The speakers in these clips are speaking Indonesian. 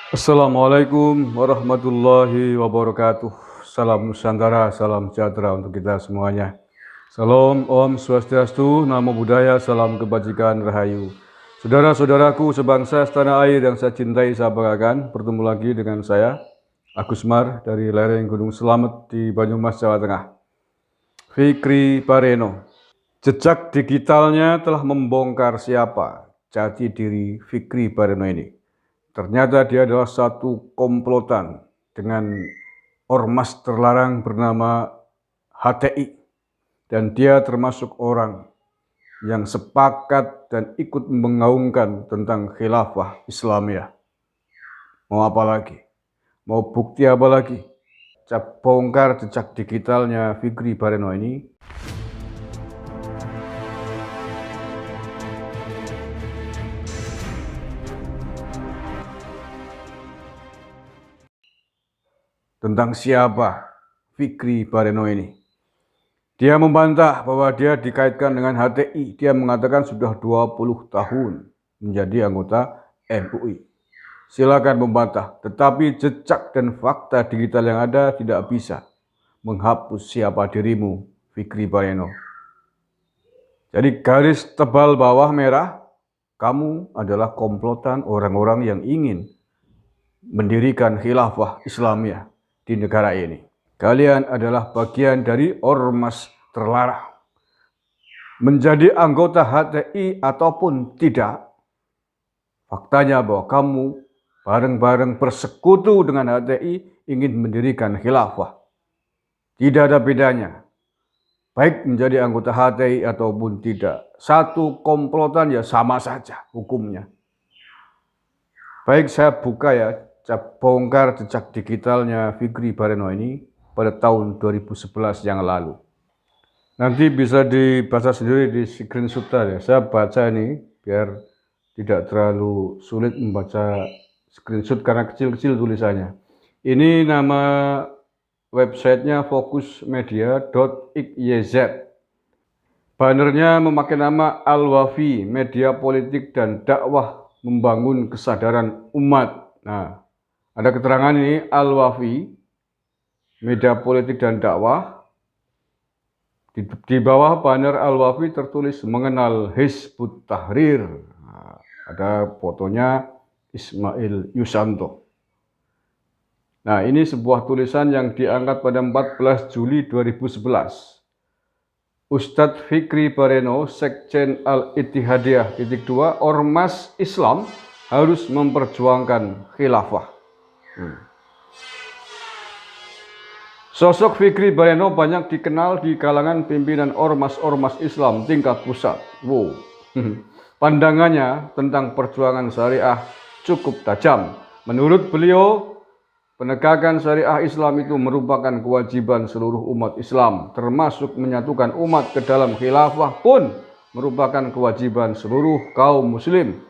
Assalamualaikum warahmatullahi wabarakatuh. Salam Nusantara, salam sejahtera untuk kita semuanya. Salam Om Swastiastu, Namo Buddhaya, salam kebajikan Rahayu. Saudara-saudaraku sebangsa setanah air yang saya cintai, saya banggakan, bertemu lagi dengan saya, Agus Mar dari lereng Gunung Selamet di Banyumas, Jawa Tengah. Fikri Bareno. Jejak digitalnya telah membongkar siapa jati diri Fikri Bareno ini. Ternyata dia adalah satu komplotan dengan ormas terlarang bernama HTI. Dan dia termasuk orang yang sepakat dan ikut mengaungkan tentang khilafah Islamiyah. Mau apa lagi? Mau bukti apa lagi? Bongkar jejak digitalnya Fikri Bareno ini. Tentang siapa Fikri Bareno ini. Dia membantah bahwa dia dikaitkan dengan HTI. Dia mengatakan sudah 20 tahun menjadi anggota MUI. Silakan membantah, tetapi jejak dan fakta digital yang ada tidak bisa menghapus siapa dirimu, Fikri Bareno. Jadi garis tebal bawah merah, kamu adalah komplotan orang-orang yang ingin mendirikan khilafah Islamiyah di negara ini. Kalian adalah bagian dari ormas terlarang. Menjadi anggota HTI ataupun tidak, faktanya bahwa kamu bareng-bareng bersekutu dengan HTI ingin mendirikan khilafah. Tidak ada bedanya, baik menjadi anggota HTI ataupun tidak. Satu komplotan ya sama saja hukumnya. Baik, saya buka ya, saya bongkar jejak digitalnya Fikri Bareno ini pada tahun 2011 yang lalu. Nanti bisa dibaca sendiri di screenshot ya. Saya baca ini biar tidak terlalu sulit membaca screenshot karena kecil-kecil tulisannya. Ini nama websitenya fokusmedia.xyz. Bannernya memakai nama Al-Wafi, media politik dan dakwah membangun kesadaran umat. Nah, ada keterangan ini Al-Wafi, media politik dan dakwah. Di bawah banner Al-Wafi tertulis mengenal Hizbut Tahrir. Nah, ada fotonya Ismail Yusanto. Nah, ini sebuah tulisan yang diangkat pada 14 Juli 2011. Ustadz Fikri Bareno, Sekjen Al-Ittihadiyah _2, Ormas Islam harus memperjuangkan khilafah. Sosok Fikri Bareno banyak dikenal di kalangan pimpinan ormas-ormas Islam tingkat pusat. Wow. Pandangannya tentang perjuangan syariah cukup tajam. Menurut beliau, penegakan syariah Islam itu merupakan kewajiban seluruh umat Islam, termasuk menyatukan umat ke dalam khilafah pun merupakan kewajiban seluruh kaum muslim.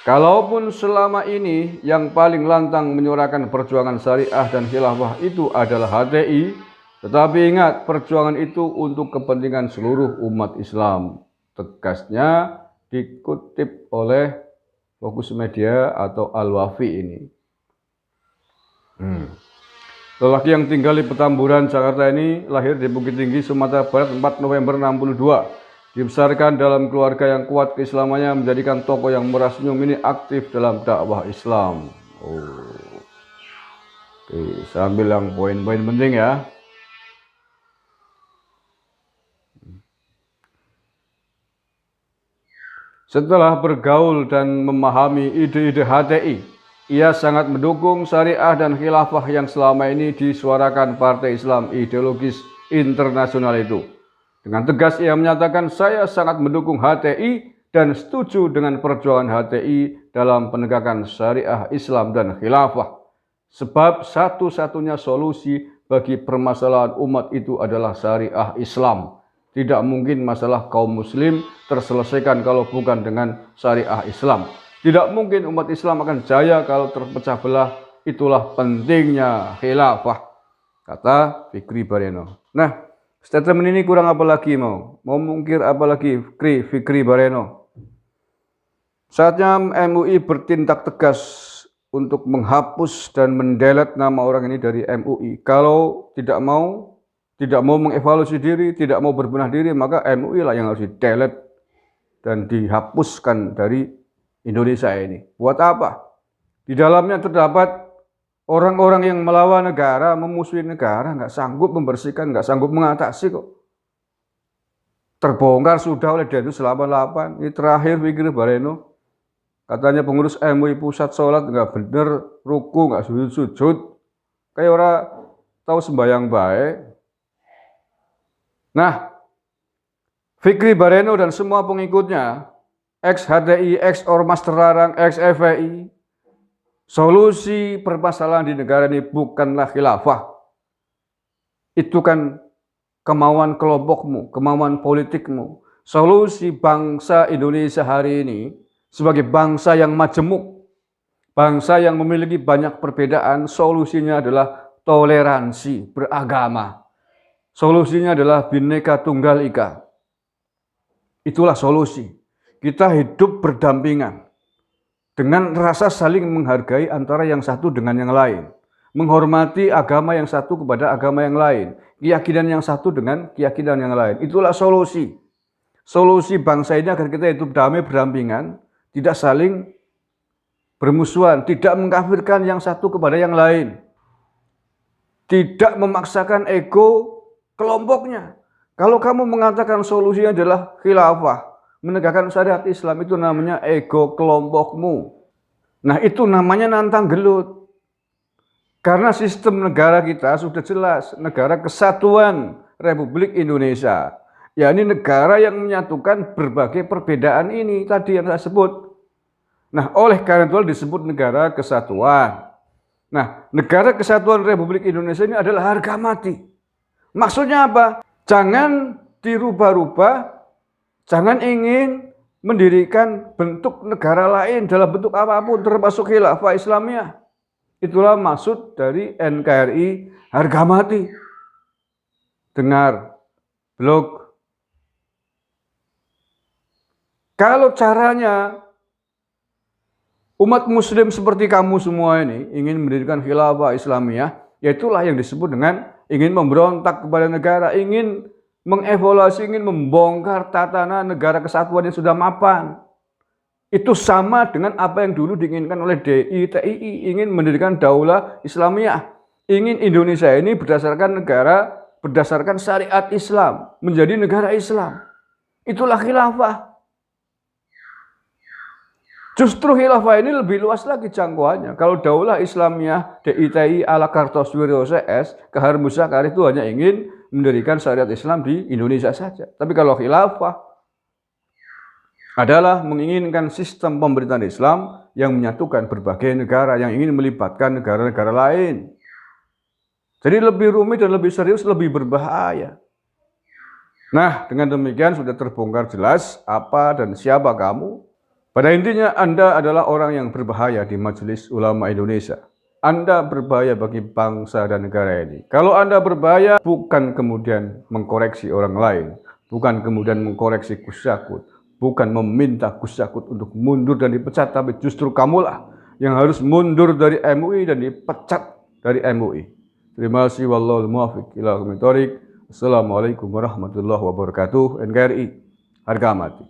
Kalaupun selama ini yang paling lantang menyuarakan perjuangan syariah dan khilafah itu adalah HTI, tetapi ingat perjuangan itu untuk kepentingan seluruh umat Islam. Tegasnya dikutip oleh Fokus Media atau Al-Wafi ini. Lelaki yang tinggal di Petamburan, Jakarta ini lahir di Bukit Tinggi, Sumatera Barat 4 November 62. Dibesarkan dalam keluarga yang kuat keislamannya, menjadikan tokoh yang murah senyum ini aktif dalam dakwah Islam. Oke, saya ambil yang poin-poin penting ya. Setelah bergaul dan memahami ide-ide HTI, ia sangat mendukung syariah dan khilafah yang selama ini disuarakan Partai Islam Ideologis Internasional itu. Dengan tegas ia menyatakan, saya sangat mendukung HTI dan setuju dengan perjuangan HTI dalam penegakan syariah Islam dan khilafah. Sebab satu-satunya solusi bagi permasalahan umat itu adalah syariah Islam. Tidak mungkin masalah kaum muslim terselesaikan kalau bukan dengan syariah Islam. Tidak mungkin umat Islam akan jaya kalau terpecah belah. Itulah pentingnya khilafah, kata Fikri Bareno. Nah, statement ini kurang apa lagi mau mungkir apa lagi Fikri Bareno. Saatnya MUI bertindak tegas untuk menghapus dan mendelete nama orang ini dari MUI. Kalau tidak mau mengevaluasi diri, tidak mau berbenah diri, maka MUI lah yang harus didelete dan dihapuskan dari Indonesia ini. Buat apa? Di dalamnya terdapat orang-orang yang melawan negara, memusuhi negara, nggak sanggup membersihkan, nggak sanggup mengatasi kok. Terbongkar sudah oleh Densus 88. Ini terakhir Fikri Bareno. Katanya pengurus MUI pusat sholat nggak bener, ruku nggak sujud-sujud. Kayak orang tahu sembahyang baik. Nah, Fikri Bareno dan semua pengikutnya, ex-HTI, ex-Ormas terlarang, ex-FPI, solusi permasalahan di negara ini bukanlah khilafah. Itu kan kemauan kelompokmu, kemauan politikmu. Solusi bangsa Indonesia hari ini sebagai bangsa yang majemuk, bangsa yang memiliki banyak perbedaan, solusinya adalah toleransi beragama. Solusinya adalah Bhinneka Tunggal Ika. Itulah solusi. Kita hidup berdampingan dengan rasa saling menghargai antara yang satu dengan yang lain. Menghormati agama yang satu kepada agama yang lain. Keyakinan yang satu dengan keyakinan yang lain. Itulah solusi. Solusi bangsa ini agar kita hidup damai berdampingan, tidak saling bermusuhan, tidak mengkafirkan yang satu kepada yang lain. Tidak memaksakan ego kelompoknya. Kalau kamu mengatakan solusinya adalah khilafah, menegakkan syariat Islam, itu namanya ego kelompokmu. Nah, itu namanya nantang gelut. Karena sistem negara kita sudah jelas, negara kesatuan Republik Indonesia. Ya, ini negara yang menyatukan berbagai perbedaan ini tadi yang saya sebut. Nah, oleh karena itu disebut negara kesatuan. Nah, negara kesatuan Republik Indonesia ini adalah harga mati. Maksudnya apa? Jangan dirubah-rubah, jangan ingin mendirikan bentuk negara lain dalam bentuk apapun termasuk khilafah Islamiyah. Itulah maksud dari NKRI harga mati. Dengar, blog. Kalau caranya umat muslim seperti kamu semua ini ingin mendirikan khilafah Islamiyah, yaitulah yang disebut dengan ingin memberontak kepada negara, ingin mengevaluasi, ingin membongkar tatanan negara kesatuan yang sudah mapan. Itu sama dengan apa yang dulu diinginkan oleh DI, TII, ingin mendirikan daulah Islamiyah. Ingin Indonesia ini berdasarkan syariat Islam, menjadi negara Islam. Itulah khilafah. Justru khilafah ini lebih luas lagi jangkauannya. Kalau daulah Islamiyah, DI, TII, ala Kartosuwiryo CS, Kahar Muzakar itu hanya ingin mendirikan syariat Islam di Indonesia saja. Tapi kalau khilafah adalah menginginkan sistem pemerintahan Islam yang menyatukan berbagai negara, yang ingin melibatkan negara-negara lain. Jadi lebih rumit dan lebih serius, lebih berbahaya. Nah, dengan demikian sudah terbongkar jelas apa dan siapa kamu. Pada intinya Anda adalah orang yang berbahaya di Majelis Ulama Indonesia. Anda berbahaya bagi bangsa dan negara ini. Kalau Anda berbahaya, bukan kemudian mengkoreksi orang lain, bukan kemudian mengkoreksi Gus Yakut, bukan meminta Gus Yakut untuk mundur dan dipecat, tapi justru kamulah yang harus mundur dari MUI dan dipecat dari MUI. Terima kasih. Wallahul muwaffiq ila aqwamit thoriq. Assalamualaikum warahmatullahi wabarakatuh. NKRI harga mati.